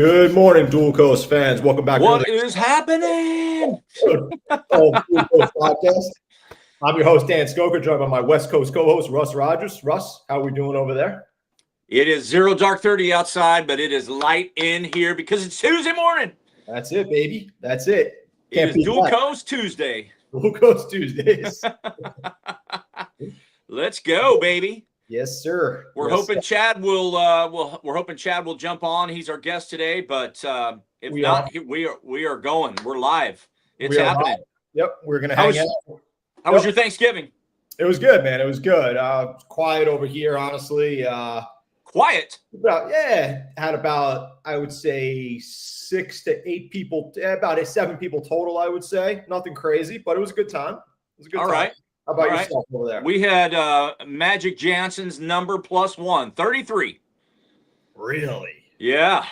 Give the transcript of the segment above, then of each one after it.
Good morning, Dual Coast fans. Welcome back. What is happening? Dual Coast Podcast. I'm your host, Dan Skoker, joined by my West Coast co-host, Russ Rogers. Russ, how are we doing over there? It is 0 dark 30 outside, but it is light in here because it's Tuesday morning. That's it, baby. That's it. It is Dual Coast Tuesday. Dual Coast Tuesdays. Let's go, baby. Yes, sir. We're hoping Chad will. We're hoping Chad will jump on. He's our guest today, but if not, we are going. We're live. It's happening. Live. Yep, we're gonna hang out. How was your Thanksgiving? It was good, man. It was good. Quiet over here, honestly. Quiet. Had about, I would say, 6 to 8 people. About 7 people total, I would say. Nothing crazy, but it was a good time. It was a good time. All right. How about yourself over there? We had Magic Johnson's number +1, 33. Really? Yeah,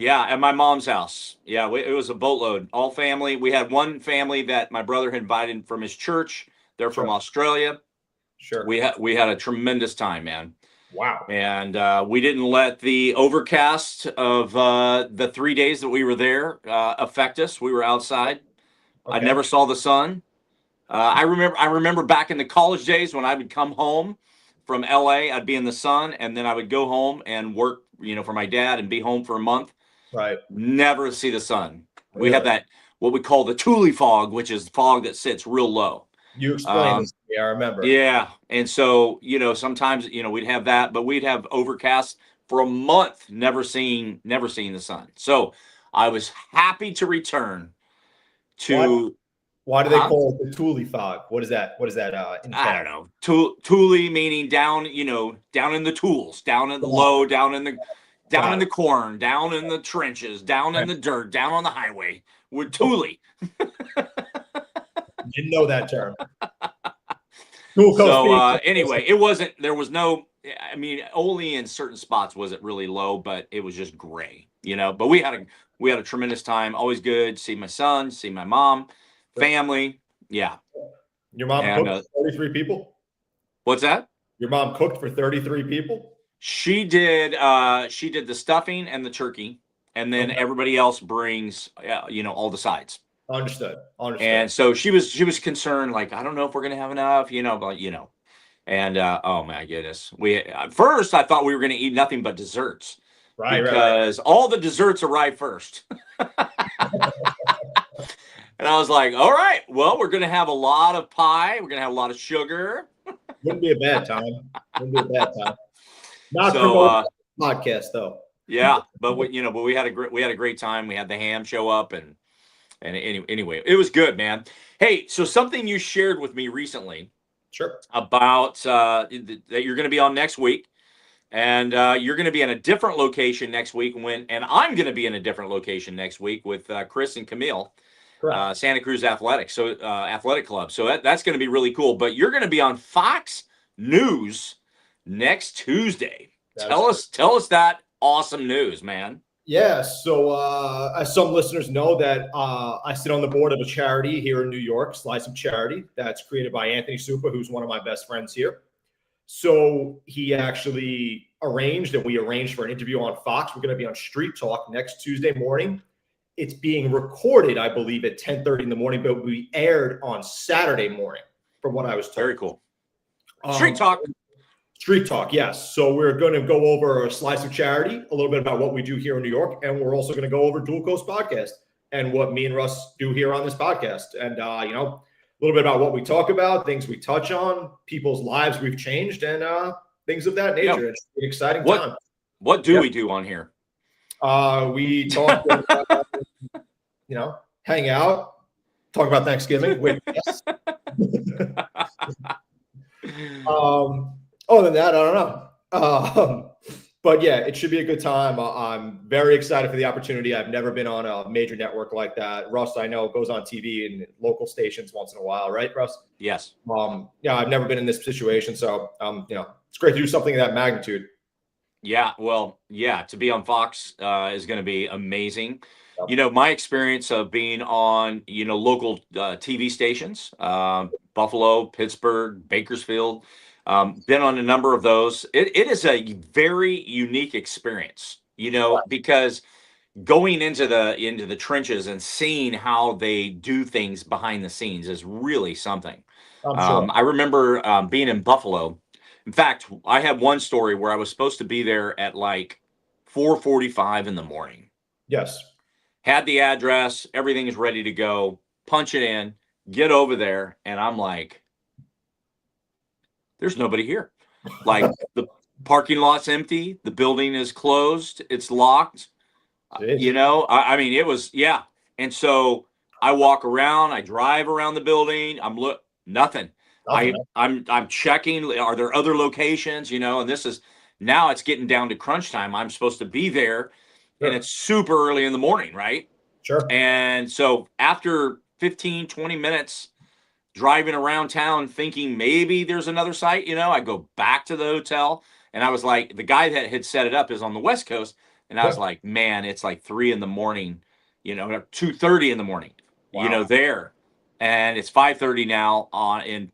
at my mom's house. Yeah, it was a boatload, all family. We had one family that my brother had invited from his church. They're from Australia. Sure. We had a tremendous time, man. Wow. And we didn't let the overcast of the 3 days that we were there affect us. We were outside. Okay. I never saw the sun. I remember back in the college days when I would come home from LA, I'd be in the sun, and then I would go home and work, for my dad and be home for a month. Right. Never see the sun. Really? We have that, what we call the Thule fog, which is fog that sits real low. You explained this to me, I remember. Yeah. And so, sometimes, we'd have that, but we'd have overcast for a month, never seeing the sun. So I was happy to return to... Why do they call it the Thule fog? What is that? I don't know. Thule meaning down, down in the tools, down in the low, down in the corn, down in the trenches, down in the dirt, down on the highway. We're Thule. Didn't know that term. So anyway, only in certain spots was it really low, but it was just gray, But we had a tremendous time. Always good. See my son, see my mom. Family, yeah. Your mom cooked for 33 people? What's that? Your mom cooked for 33 people? She did the stuffing and the turkey, and then everybody else brings all the sides. Understood. And so she was concerned, like, I don't know if we're gonna have enough, and oh my goodness. At first I thought we were gonna eat nothing but desserts. Because all the desserts arrived first. And I was like, all right, well, we're going to have a lot of pie. We're going to have a lot of sugar. Wouldn't be a bad time. Not so, podcast though. Yeah, but we had a great time. We had the ham show up and anyway, it was good, man. Hey, so something you shared with me recently. Sure. About that you're going to be on next week. And you're going to be in a different location next week and I'm going to be in a different location next week with Chris and Camille. Santa Cruz Athletic Club. So that's going to be really cool. But you're going to be on Fox News next Tuesday. Tell us that awesome news, man. Yeah. So as some listeners know that I sit on the board of a charity here in New York, Slice of Charity, that's created by Anthony Supa, who's one of my best friends here. So he actually we arranged for an interview on Fox. We're going to be on Street Talk next Tuesday morning. It's being recorded, I believe, at 10:30 in the morning, but will be aired on Saturday morning, from what I was told. Very cool. Street Talk, yes. So we're going to go over a Slice of Charity, a little bit about what we do here in New York, and we're also going to go over Dual Coast Podcast and what me and Russ do here on this podcast. And, a little bit about what we talk about, things we touch on, people's lives we've changed, and things of that nature. It's an exciting time. What do we do on here? We talk, hang out, talk about Thanksgiving. Other than that, I don't know. But yeah, it should be a good time. I'm very excited for the opportunity. I've never been on a major network like that. Russ, I know, goes on TV and local stations once in a while, right, Russ? Yes. I've never been in this situation, so it's great to do something of that magnitude. Yeah, well, to be on Fox is going to be amazing. Yep. My experience of being on, local TV stations, Buffalo, Pittsburgh, Bakersfield, been on a number of those. It is a very unique experience, because going into the trenches and seeing how they do things behind the scenes is really something. I'm sure. I remember being in Buffalo. In fact, I had one story where I was supposed to be there at like 4:45 in the morning. Yes. Had the address, everything is ready to go. Punch it in, get over there, and I'm like, there's nobody here. Like the parking lot's empty, the building is closed, it's locked. I mean, it was, yeah. And so I walk around, I drive around the building, nothing. I'm checking, are there other locations, and this is, now it's getting down to crunch time. I'm supposed to be there and it's super early in the morning, right? Sure. And so after 15, 20 minutes driving around town thinking maybe there's another site, I go back to the hotel, and I was like, the guy that had set it up is on the West Coast. And I was like, man, it's like 3 in the morning, 2:30 in the morning, there. And it's 5:30 now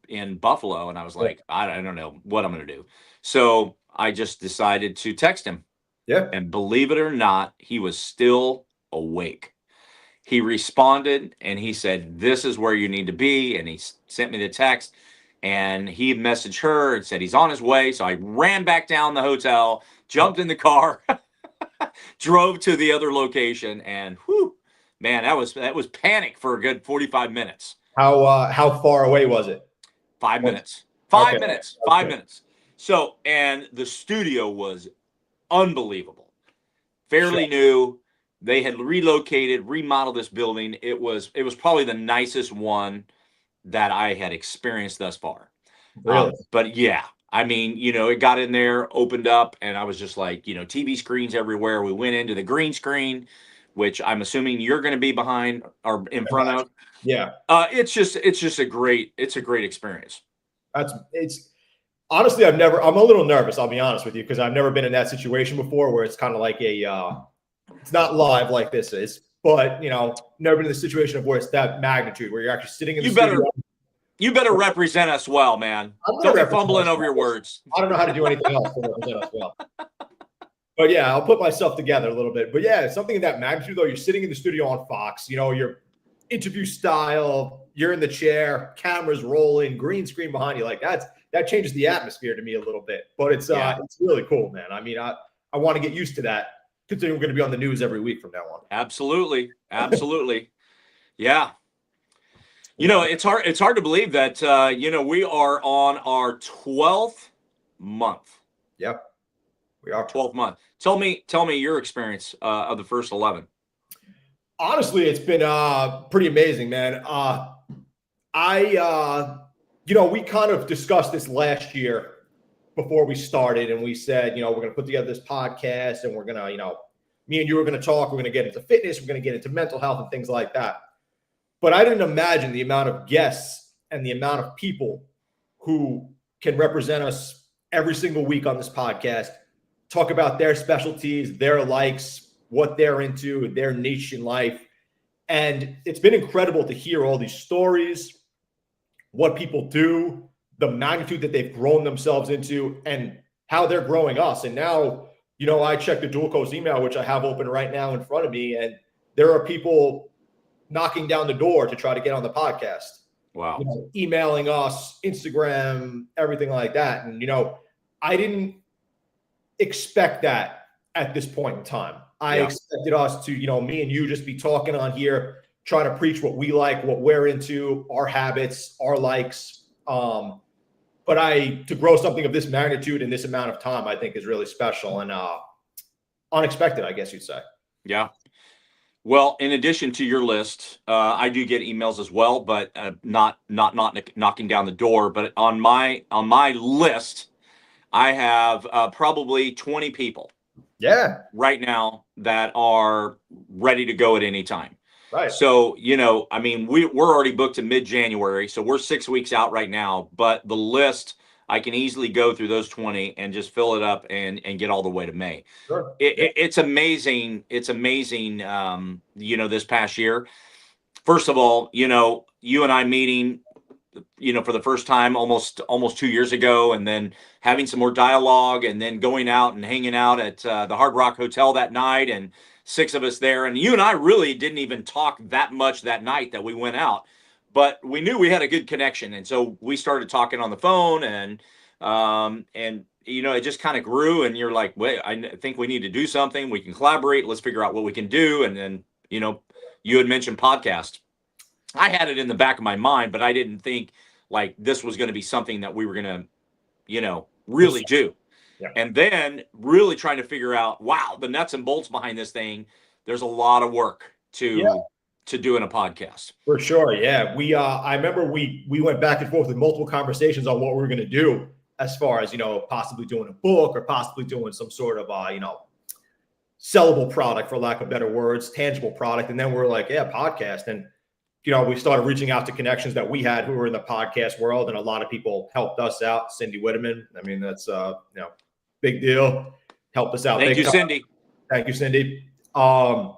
in Buffalo. And I was like, I don't know what I'm going to do. So I just decided to text him. Yeah. And believe it or not, he was still awake. He responded and he said, this is where you need to be. And he sent me the text, and he messaged her and said he's on his way. So I ran back down the hotel, jumped in the car, drove to the other location, and whew, man, that was panic for a good 45 minutes. How far away was it? 5 minutes. 5 minutes. 5 minutes. So, and the studio was unbelievable. Fairly new. They had relocated, remodeled this building. It was probably the nicest one that I had experienced thus far. Really? But yeah, I mean, it got in there, opened up, and I was just like, TV screens everywhere. We went into the green screen, which I'm assuming you're going to be behind or in front of. Yeah. It's just a great experience. It's honestly, I'm a little nervous, I'll be honest with you, because I've never been in that situation before where it's kind of like it's not live like this is, but never been in the situation of where it's that magnitude where you're actually sitting in the studio. You better represent us well, man. Don't be fumbling over your words. I don't know how to do anything else to represent us well. But yeah, I'll put myself together a little bit. But yeah, something in that magnitude, though, you're sitting in the studio on Fox, your interview style, you're in the chair, cameras rolling, green screen behind you. Like that changes the atmosphere to me a little bit. But it's really cool, man. I mean, I want to get used to that, considering we're going to be on the news every week from now on. Absolutely. Yeah. It's hard to believe that, we are on our 12th month. Yep. We are 12th month. Tell me your experience of the first 11. Honestly, it's been pretty amazing, man. We kind of discussed this last year before we started, and we said, we're going to put together this podcast, and we're going to, me and you are going to talk. We're going to get into fitness. We're going to get into mental health and things like that. But I didn't imagine the amount of guests and the amount of people who can represent us every single week on this podcast, talk about their specialties, their likes, what they're into, their niche in life. And it's been incredible to hear all these stories, what people do, the magnitude that they've grown themselves into, and how they're growing us. And now, I checked the Dual Coast email, which I have open right now in front of me, and there are people knocking down the door to try to get on the podcast. Wow. Emailing us, Instagram, everything like that. And, I didn't expect that at this point in time. I expected us to, me and you just be talking on here, trying to preach what we like, what we're into, our habits, our likes. But to grow something of this magnitude in this amount of time, I think is really special and unexpected, I guess you'd say. Yeah. Well, in addition to your list, I do get emails as well, but not knocking down the door. But on my list, I have probably 20 people. Yeah. Right now that are ready to go at any time. Right. So, I mean, we're already booked to mid-January, so we're 6 weeks out right now. But the list, I can easily go through those 20 and just fill it up and get all the way to May. Sure. It's amazing. It's amazing. This past year, first of all, you and I meeting for the first time almost 2 years ago, and then having some more dialogue, and then going out and hanging out at the Hard Rock Hotel that night, and 6 of us there. And you and I really didn't even talk that much that night that we went out, but we knew we had a good connection. And so we started talking on the phone, and it just kind of grew. And you're like, wait, I think we need to do something. We can collaborate. Let's figure out what we can do. And then, you had mentioned podcast. I had it in the back of my mind, but I didn't think like this was going to be something that we were going to, really do. Yeah. And then really trying to figure out, wow, the nuts and bolts behind this thing. There's a lot of work to doing a podcast. For sure. Yeah. I remember we went back and forth with multiple conversations on what we were going to do as far as, possibly doing a book or possibly doing some sort of, sellable product, for lack of better words, tangible product. And then we're like, yeah, podcast. And, we started reaching out to connections that we had who were in the podcast world. And a lot of people helped us out. Cindy Whitteman. I mean, that's, big deal. Helped us out. Thank you, Cindy. Thank you, Cindy. And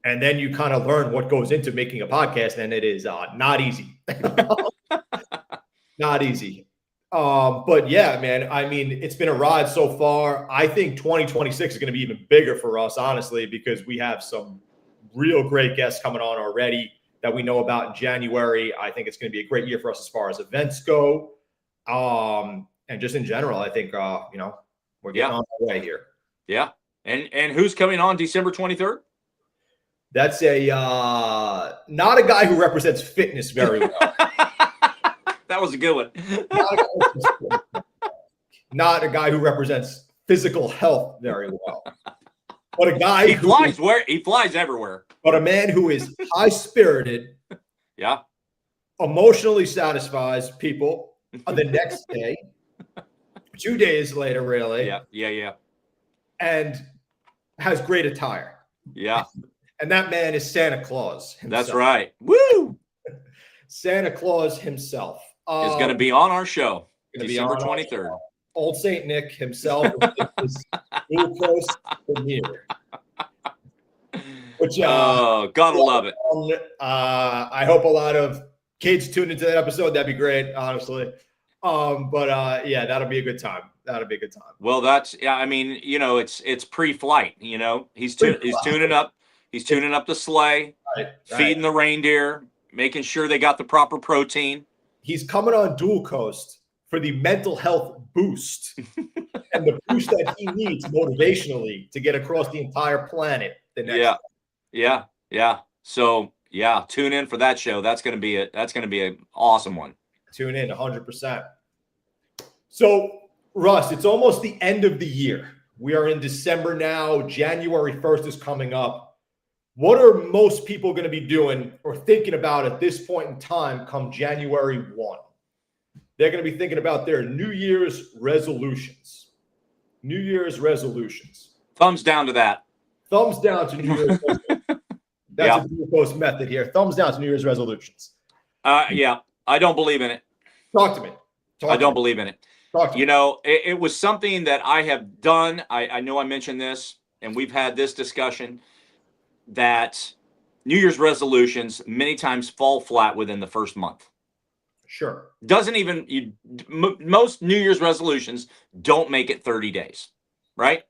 then you kind of learn what goes into making a podcast, and it is not easy. Not easy. But yeah, man, I mean, it's been a ride so far. I think 2026 is going to be even bigger for us, honestly, because we have some real great guests coming on already that we know about in January. I think it's going to be a great year for us as far as events go. And just in general, I think, we're getting on our way here. Yeah. And who's coming on December 23rd? That's not a guy who represents fitness very well. That was a good one. Not a guy who represents physical health very well. But a guy he flies everywhere. But a man who is high-spirited, emotionally satisfies people the next day, 2 days later, really. Yeah. And has great attire. Yeah. And that man is Santa Claus himself. That's right. Woo! Santa Claus himself. Is going to be on our show December 23rd. Old Saint Nick himself is glucose premiere. Which, gotta love it. I hope a lot of kids tune into that episode. That'd be great, honestly. But that'll be a good time. That'll be a good time. Well, it's pre-flight. He's tuning up. He's tuning up the sleigh, feeding the reindeer, making sure they got the proper protein. He's coming on Dual Coast for the mental health boost and the boost that he needs motivationally to get across the entire planet the next day. Yeah. So tune in for that show. That's gonna be an awesome one. Tune in 100%. So, Russ, it's almost the end of the year. We are in December now. January 1st is coming up. What are most people going to be doing or thinking about at this point in time come January 1? They're going to be thinking about their New Year's resolutions. New Year's resolutions. Thumbs down to that. Thumbs down to New Year's resolutions. That's a Dual Coast method here. Thumbs down to New Year's resolutions. I don't believe in it. Talk to me. I don't believe in it. It was something that I have done. I know I mentioned this, and we've had this discussion, that New Year's resolutions many times fall flat within the first month. Sure. Most New Year's resolutions don't make it 30 days, right?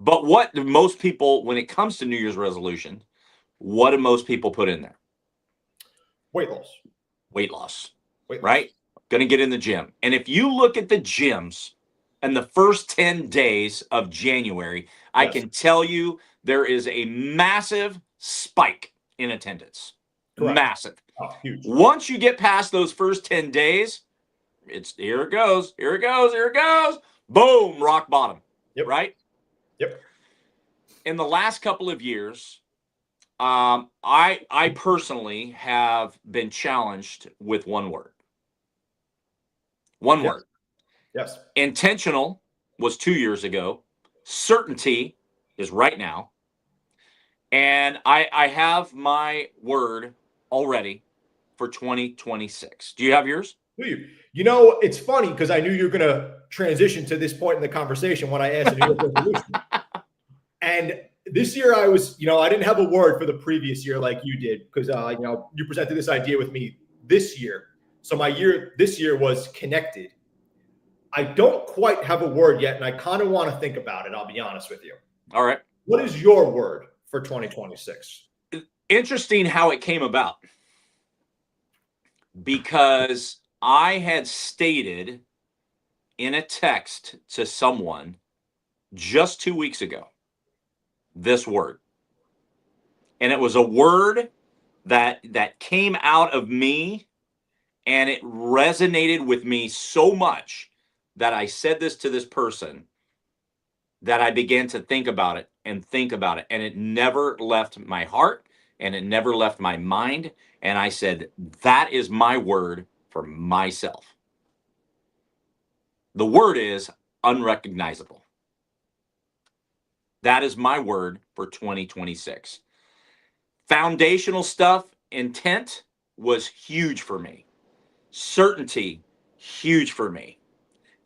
But what do most people, when it comes to New Year's resolution, what do most people put in there? Weight loss. Right? Going to get in the gym. And if you look at the gyms in the first 10 days of January, I can tell you there is a massive spike in attendance. Correct. Massive. Oh, huge. Once you get past those first 10 days, it's here it goes. Boom, rock bottom. Yep. Right? Yep. In the last couple of years, I personally have been challenged with one word. One word. Yes. Intentional was 2 years ago. Certainty is right now. And I have my word already for 2026. Do you have yours? Do you? It's funny because I knew you were going to transition to this point in the conversation when I asked a New Year's resolution. And this year I was, I didn't have a word for the previous year like you did because, you presented this idea with me this year. So this year was connected. I don't quite have a word yet, and I kind of want to think about it. I'll be honest with you. All right. What is your word for 2026? Interesting how it came about, because I had stated in a text to someone just 2 weeks ago this word, and it was a word that came out of me, and it resonated with me so much that I said this to this person, that I began to think about it, and it never left my heart, and it never left my mind. And I said, that is my word for myself. The word is unrecognizable. That is my word for 2026. Foundational stuff, intent was huge for me. Certainty, huge for me.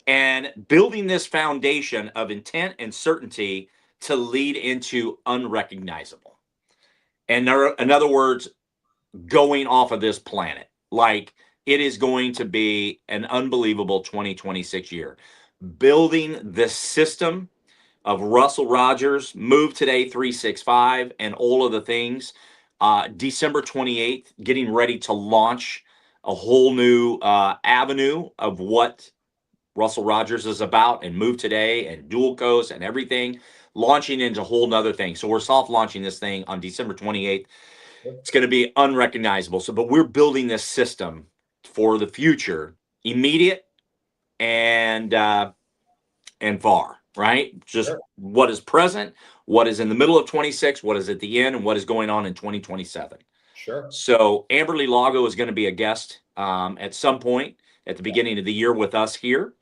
And building this foundation of intent and certainty to lead into unrecognizable. And in other words, going off of this planet. Like, it is going to be an unbelievable 2026 year. Building this system of Russell Rogers, Move Today 365, and all of the things. December 28th, getting ready to launch a whole new avenue of what Russell Rogers is about, and Move Today and Dual Coast and everything, launching into a whole nother thing. So we're soft launching this thing on December 28th. It's going to be unrecognizable. But we're building this system for the future, immediate and far, right? Just what is present, what is in the middle of 26, what is at the end, and what is going on in 2027. Sure. So Amberly Lago is going to be a guest at some point at the beginning of the year with us here.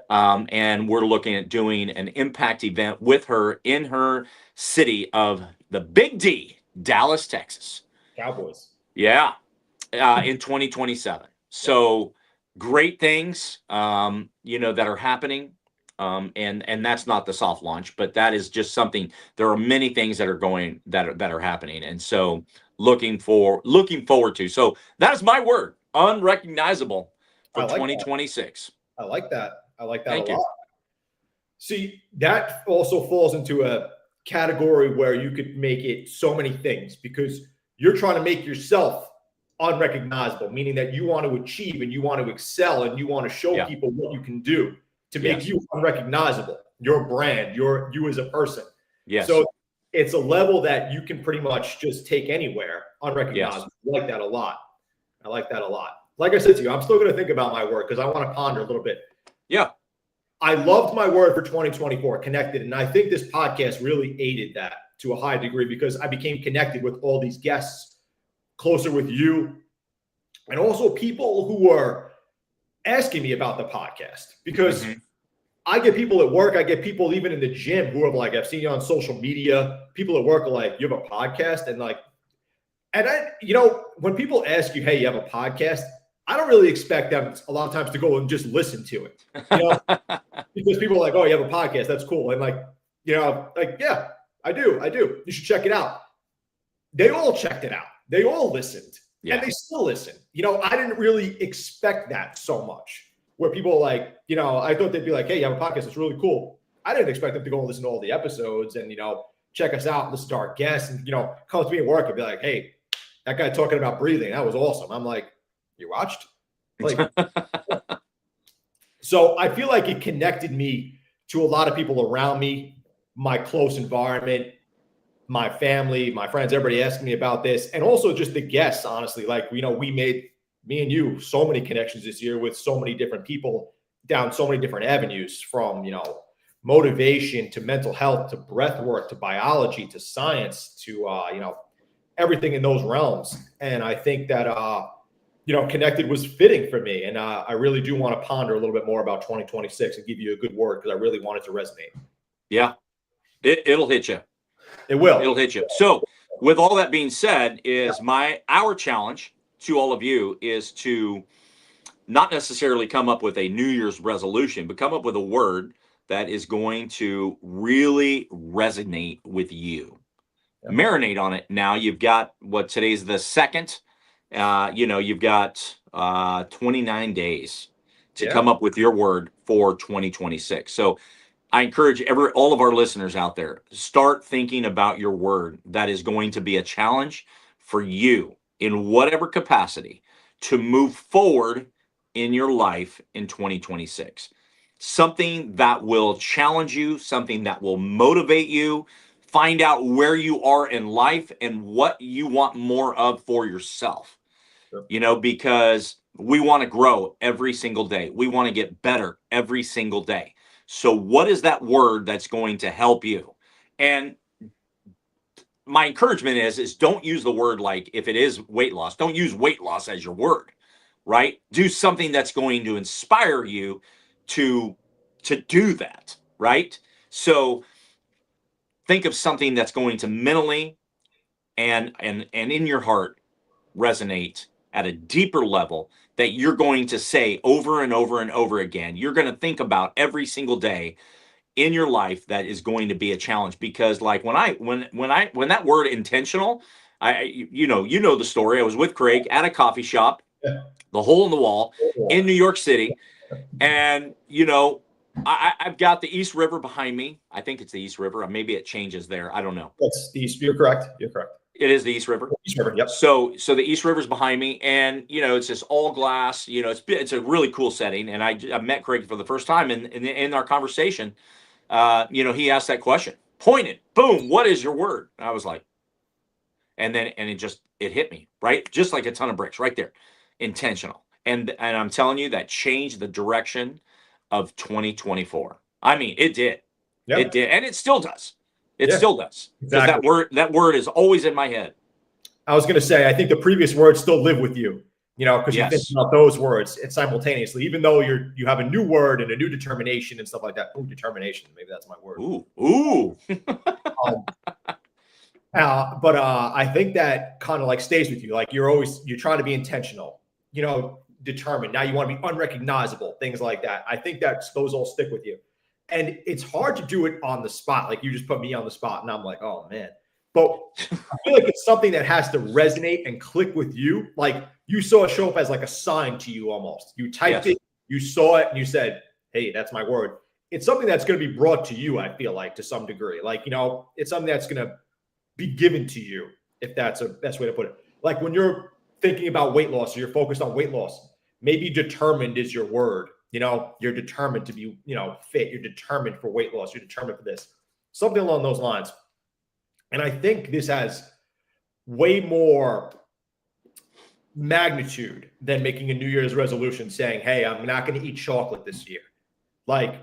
And we're looking at doing an impact event with her in her city of the Big D, Dallas, Texas. Cowboys. Yeah. In 2027. So great things, that are happening. And that's not the soft launch, but that is just something. There are many things that are happening. And so looking forward to. So that is my word, unrecognizable, for 2026. I like that. Thank a you. lot. See, that also falls into a category where you could make it so many things, because you're trying to make yourself unrecognizable, meaning that you want to achieve and you want to excel and you want to show people what you can do to make you unrecognizable, your brand, you as a person. Yes. So it's a level that you can pretty much just take anywhere, unrecognizable. I like that a lot. Like I said to you, I'm still going to think about my word because I want to ponder a little bit. Yeah. I loved my word for 2024, connected. And I think this podcast really aided that to a high degree, because I became connected with all these guests, closer with you, and also people who were asking me about the podcast, because I get people at work, I get people even in the gym who are like, I've seen you on social media. People at work are like, you have a podcast? And when people ask you, hey, you have a podcast, I don't really expect them a lot of times to go and just listen to it, because people are like, oh, you have a podcast, that's cool. And yeah, I do. You should check it out. They all checked it out. They all listened. And they still listen. I didn't really expect that so much, where people are like, I thought they'd be like, hey, you have a podcast, it's really cool. I didn't expect them to go and listen to all the episodes and, check us out, listen to our guests, and, come to me at work and be like, hey, that guy talking about breathing, that was awesome. I'm like, you watched? So I feel like it connected me to a lot of people around me, my close environment, my family, my friends, everybody asking me about this, and also just the guests, honestly. We made, me and you, so many connections this year with so many different people down so many different avenues, from, motivation to mental health to breath work to biology to science to, everything in those realms. And I think that, connected was fitting for me. And I really do want to ponder a little bit more about 2026 and give you a good word, because I really want it to resonate. Yeah, it'll hit you. It will. It'll hit you. So with all that being said, our challenge to all of you is to not necessarily come up with a New Year's resolution, but come up with a word that is going to really resonate with you. Marinate on it. Now you've got today's the 2nd, you've got 29 days to Yeah. come up with your word for 2026. So I encourage all of our listeners out there, start thinking about your word that is going to be a challenge for you in whatever capacity to move forward in your life in 2026. Something that will challenge you, something that will motivate you, find out where you are in life and what you want more of for yourself. Sure. Because we want to grow every single day. We want to get better every single day. So what is that word that's going to help you? And my encouragement is don't use the word, like, if it is weight loss, don't use weight loss as your word, right? Do something that's going to inspire you to do that, right? So think of something that's going to mentally and in your heart resonate at a deeper level, that you're going to say over and over and over again. You're going to think about every single day in your life that is going to be a challenge. Because, like, when that word intentional, you know the story. I was with Craig at a coffee shop, Yeah. the hole in the wall in New York City, and I've got the East River behind me. I think it's the East River. Maybe it changes there. I don't know. That's the East. You're correct. You're correct. It is the East River. East River. Yep. So the East River's behind me, and it's just all glass. It's a really cool setting. And I met Craig for the first time, and in our conversation, he asked that question, pointed, boom, what is your word? And I was like, and it hit me, right, just like a ton of bricks, right there, intentional. And I'm telling you, that changed the direction of 2024. I mean, it did. Yep. It did, and it still does. It still does. Because Exactly. that word is always in my head. I was going to say, I think the previous words still live with you, because you think Yes. about those words and simultaneously, even though you have a new word and a new determination and stuff like that. Ooh, determination. Maybe that's my word. Ooh. But I think that kind of like stays with you. Like you're trying to be intentional, determined. Now you want to be unrecognizable, things like that. I think that those all stick with you. And it's hard to do it on the spot. Like you just put me on the spot and I'm like, oh man. But I feel like it's something that has to resonate and click with you. Like you saw it show up as like a sign to you almost. You typed it, you saw it, and you said, hey, that's my word. It's something that's going to be brought to you, I feel like, to some degree. Like, it's something that's going to be given to you, if that's a best way to put it. Like when you're thinking about weight loss or you're focused on weight loss, maybe determined is your word. You're determined to be, fit. You're determined for weight loss. You're determined for this. Something along those lines. And I think this has way more magnitude than making a New Year's resolution saying, hey, I'm not going to eat chocolate this year. Like,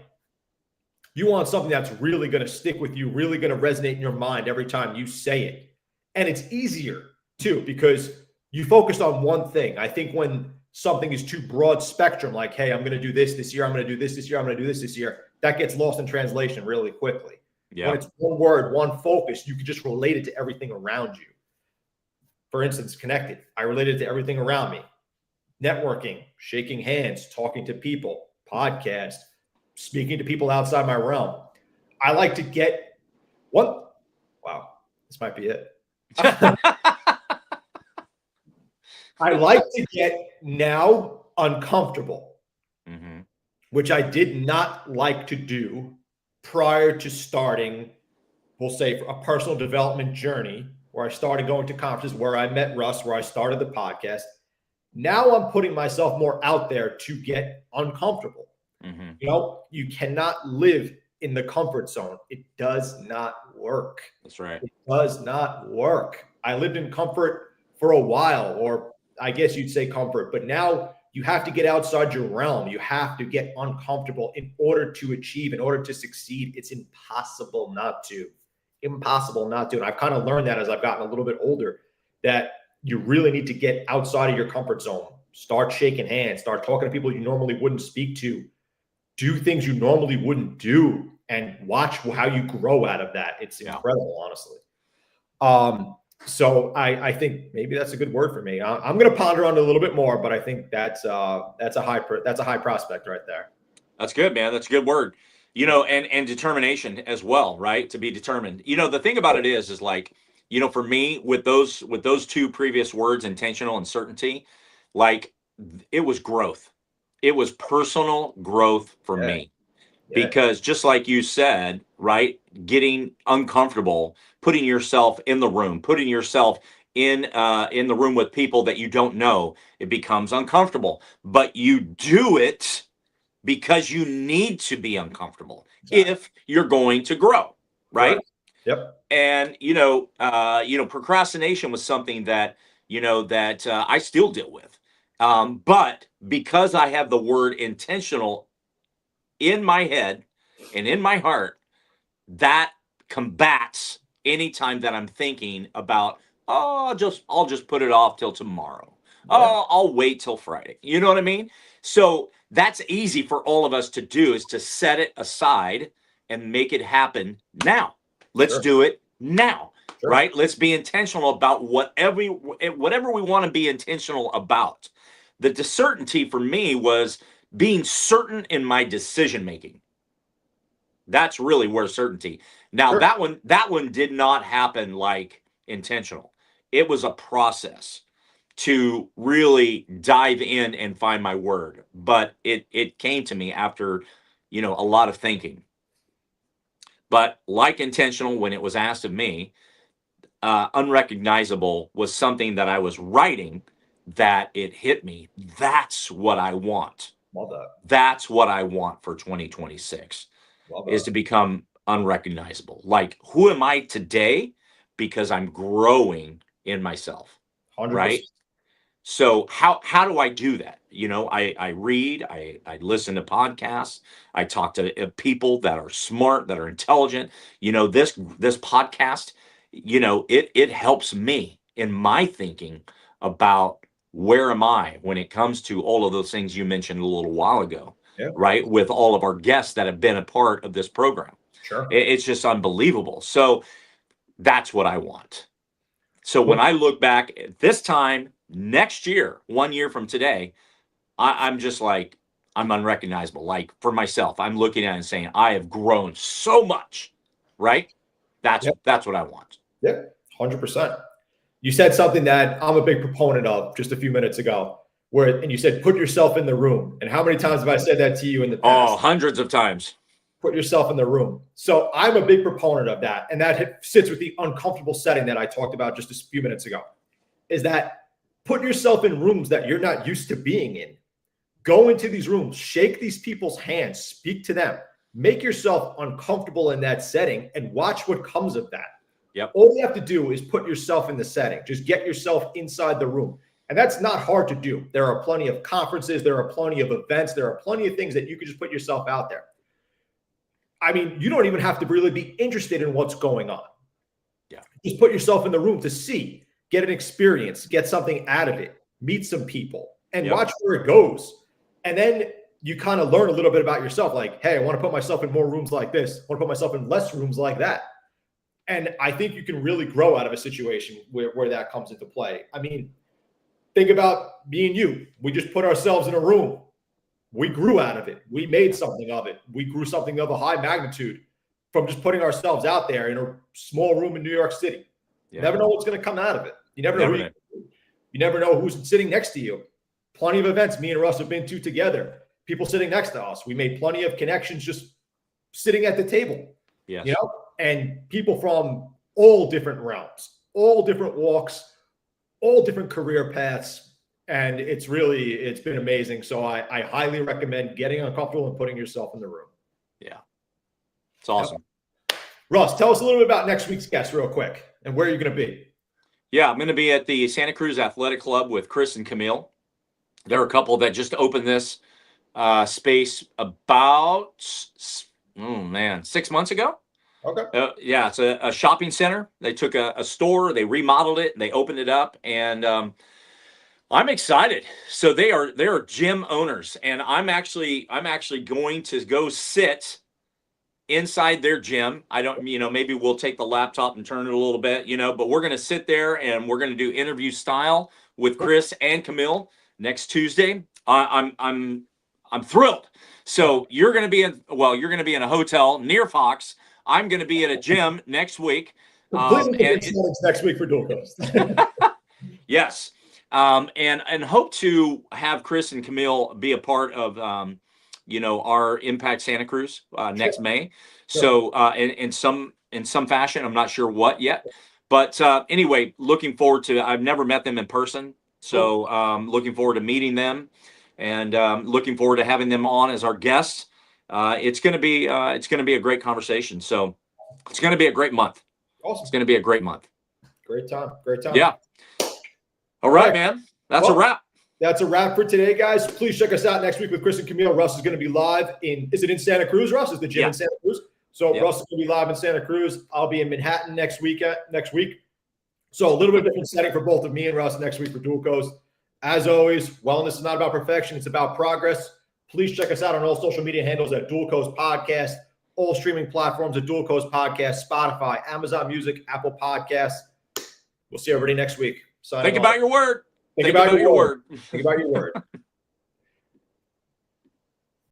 you want something that's really going to stick with you, really going to resonate in your mind every time you say it. And it's easier, too, because you focused on one thing. I think when something is too broad spectrum, like, hey, I'm going to do this year, I'm going to do this year, I'm going to do this year, that gets lost in translation really quickly. Yeah. When it's one word, one focus, you can just relate it to everything around you. For instance, connected. I related it to everything around me. Networking, shaking hands, talking to people, podcast, speaking to people outside my realm. I like to get one. Wow, this might be it. I like to get now uncomfortable, which I did not like to do prior to starting, we'll say, a personal development journey where I started going to conferences, where I met Russ, where I started the podcast. Now I'm putting myself more out there to get uncomfortable. You cannot live in the comfort zone. It does not work. That's right. It does not work. I lived in comfort for a while, or I guess you'd say comfort, but now you have to get outside your realm. You have to get uncomfortable in order to achieve, in order to succeed. It's impossible not to. Impossible not to. And I've kind of learned that as I've gotten a little bit older, that you really need to get outside of your comfort zone. Start shaking hands. Start talking to people you normally wouldn't speak to. Do things you normally wouldn't do, and watch how you grow out of that. It's incredible, honestly. So I think maybe that's a good word for me. I'm going to ponder on it a little bit more, but I think that's a high prospect right there. That's good, man. That's a good word. And determination as well, right? To be determined. The thing about it is like, for me, with those two previous words, intentional and certainty, like, it was growth. It was personal growth for Yeah. me. Yeah. Because just like you said, right, getting uncomfortable, putting yourself in the room, putting yourself in the room with people that you don't know, it becomes uncomfortable. But you do it because you need to be uncomfortable Exactly. if you're going to grow, right? Correct. Yep. And procrastination was something that I still deal with. But because I have the word intentional in my head and in my heart, that combats anytime that I'm thinking about, oh, I'll just put it off till tomorrow. Yeah. Oh, I'll wait till Friday. You know what I mean? So that's easy for all of us to do, is to set it aside and make it happen now. Let's Sure. do it now. Sure. Right? Let's be intentional about whatever we want to be intentional about. The certainty for me was being certain in my decision making. That's really where certainty. Now, Sure. that one did not happen like intentional. It was a process to really dive in and find my word, but it came to me after, a lot of thinking. But like intentional, when it was asked of me, unrecognizable was something that I was writing, that it hit me. That's what I want. Love that. That's what I want for 2026. Love Is that. to become unrecognizable. Like, who am I today? Because I'm growing in myself, 100%. right? So how do I do that? I read, I listen to podcasts, I talk to people that are smart, that are intelligent. This podcast, it helps me in my thinking about where am I when it comes to all of those things you mentioned a little while ago, Yeah. right? With all of our guests that have been a part of this program. Sure. It's just unbelievable. So that's what I want. So when I look back at this time next year, 1 year from today, I'm just like, I'm unrecognizable. Like, for myself, I'm looking at it and saying, I have grown so much, right? That's Yep. that's what I want. Yeah. 100%. You said something that I'm a big proponent of just a few minutes ago, and you said, put yourself in the room. And how many times have I said that to you in the Oh, past? hundreds of times. Put yourself in the room. So I'm a big proponent of that. And that sits with the uncomfortable setting that I talked about just a few minutes ago, is that put yourself in rooms that you're not used to being in. Go into these rooms, shake these people's hands, speak to them, make yourself uncomfortable in that setting, and watch what comes of that. Yep. All you have to do is put yourself in the setting. Just get yourself inside the room. And that's not hard to do. There are plenty of conferences. There are plenty of events. There are plenty of things that you can just put yourself out there. I mean, you don't even have to really be interested in what's going on. Yeah. Just put yourself in the room to see, get an experience, get something out of it, meet some people, and Yep. watch where it goes. And then you kind of learn a little bit about yourself. Like, hey, I want to put myself in more rooms like this. I want to put myself in less rooms like that. And I think you can really grow out of a situation where that comes into play. I mean, think about me and you. We just put ourselves in a room. We grew out of it. We made something of it. We grew something of a high magnitude from just putting ourselves out there in a small room in New York City. Yeah. You never know what's going to come out of it. You never know. You never know who's sitting next to you. Plenty of events me and Russ have been to together. People sitting next to us. We made plenty of connections just sitting at the table. Yes. And people from all different realms, all different walks, all different career paths. And it's been amazing. So I highly recommend getting uncomfortable and putting yourself in the room. Yeah. It's awesome. Russ, tell us a little bit about next week's guest real quick and where you're going to be. Yeah, I'm going to be at the Santa Cruz Athletic Club with Chris and Camille. They're a couple that just opened this space about, 6 months ago. Okay. Yeah, it's a shopping center. They took a store, they remodeled it, they opened it up, and I'm excited. So they are gym owners, and I'm actually going to go sit inside their gym. I don't, maybe we'll take the laptop and turn it a little bit, but we're going to sit there and we're going to do interview style with Chris and Camille next Tuesday. I'm thrilled. So you're going to be in a hotel near Fox. I'm going to be at a gym next week. Completely different settings next week for Dual Coast. Yes. And hope to have Chris and Camille be a part of, our Impact Santa Cruz next May. So in some fashion, I'm not sure what yet. But anyway, looking forward to, I've never met them in person. So looking forward to meeting them and looking forward to having them on as our guests. It's going to be a great conversation. So it's going to be a great month. Awesome. It's going to be a great month. Great time. Yeah. All right, man. That's a wrap. That's a wrap for today, guys. Please check us out next week with Chris and Camille. Russ is going to be live is it in Santa Cruz, Russ? Is the gym in Santa Cruz? So Russ is going to be live in Santa Cruz. I'll be in Manhattan next week. So a little bit different setting for both of me and Russ next week for Dual Coast. As always, wellness is not about perfection. It's about progress. Please check us out on all social media handles at Dual Coast Podcast, all streaming platforms at Dual Coast Podcast, Spotify, Amazon Music, Apple Podcasts. We'll see everybody next week. Think about your word. Think about your word. Think about your word.